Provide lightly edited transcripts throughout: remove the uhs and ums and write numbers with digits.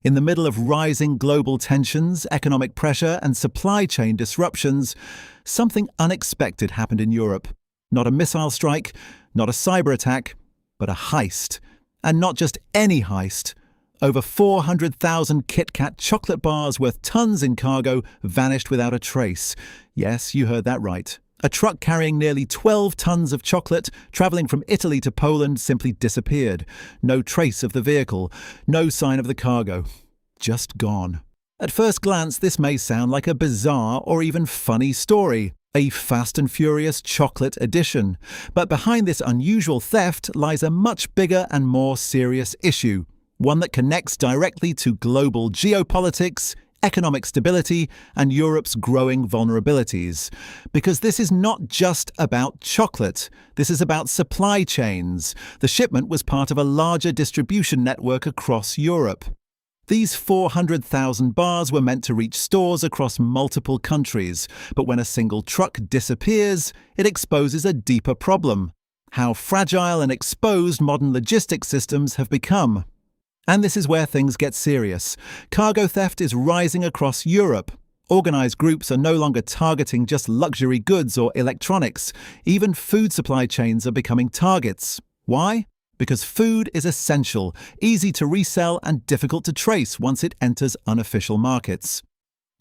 In the middle of rising global tensions, economic pressure, and supply chain disruptions, something unexpected happened in Europe. Not a missile strike, not a cyber attack, but a heist. And not just any heist. Over 400,000 KitKat chocolate bars worth tons in cargo vanished without a trace. Yes, you heard that right. A truck carrying nearly 12 tons of chocolate, travelling from Italy to Poland, simply disappeared. No trace of the vehicle, no sign of the cargo. Just gone. At first glance, this may sound like a bizarre or even funny story. A Fast and Furious chocolate edition. But behind this unusual theft lies a much bigger and more serious issue. One that connects directly to global geopolitics, economic stability, and Europe's growing vulnerabilities. Because this is not just about chocolate. This is about supply chains. The shipment was part of a larger distribution network across Europe. These 400,000 bars were meant to reach stores across multiple countries, but when a single truck disappears, it exposes a deeper problem: how fragile and exposed modern logistics systems have become. And this is where things get serious. Cargo theft is rising across Europe. Organized groups are no longer targeting just luxury goods or electronics. Even food supply chains are becoming targets. Why? Because food is essential, easy to resell, and difficult to trace once it enters unofficial markets.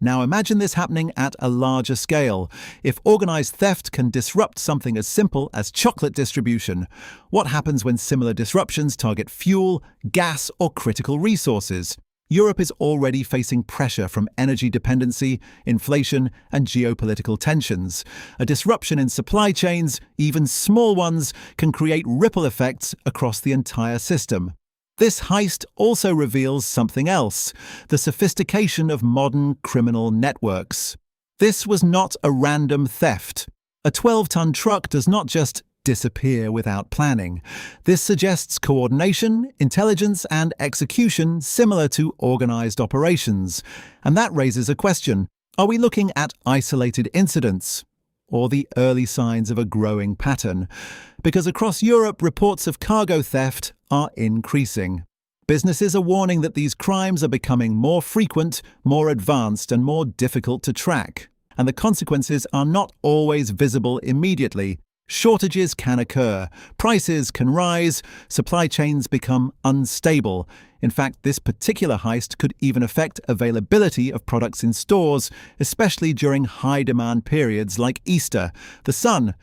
Now imagine this happening at a larger scale. If organized theft can disrupt something as simple as chocolate distribution, what happens when similar disruptions target fuel, gas, or critical resources? Europe is already facing pressure from energy dependency, inflation, and geopolitical tensions. A disruption in supply chains, even small ones, can create ripple effects across the entire system. This heist also reveals something else: the sophistication of modern criminal networks. This was not a random theft. A 12-ton truck does not just disappear without planning. This suggests coordination, intelligence, and execution similar to organized operations. And that raises a question: are we looking at isolated incidents, or the early signs of a growing pattern? Because across Europe, reports of cargo theft are increasing. Businesses are warning that these crimes are becoming more frequent, more advanced, and more difficult to track. And the consequences are not always visible immediately. Shortages can occur, prices can rise, supply chains become unstable. In fact, this particular heist could even affect availability of products in stores, especially during high-demand periods like Easter, the sun.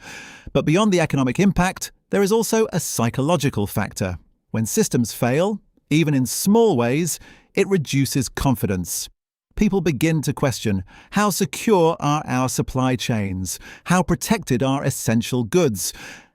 But beyond the economic impact, there is also a psychological factor. When systems fail, even in small ways, it reduces confidence. People begin to question: how secure are our supply chains? How protected are essential goods?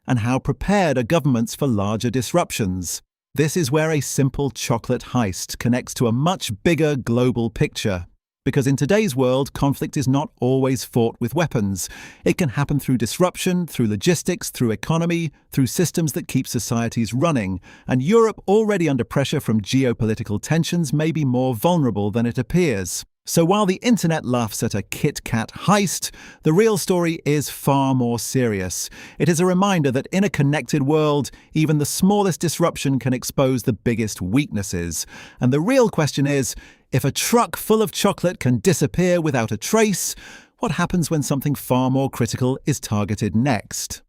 And how prepared are governments for larger disruptions? This is where a simple chocolate heist connects to a much bigger global picture. Because in today's world, conflict is not always fought with weapons. It can happen through disruption, through logistics, through economy, through systems that keep societies running. And Europe, already under pressure from geopolitical tensions, may be more vulnerable than it appears. So while the internet laughs at a KitKat heist, the real story is far more serious. It is a reminder that in a connected world, even the smallest disruption can expose the biggest weaknesses. And the real question is, if a truck full of chocolate can disappear without a trace, what happens when something far more critical is targeted next?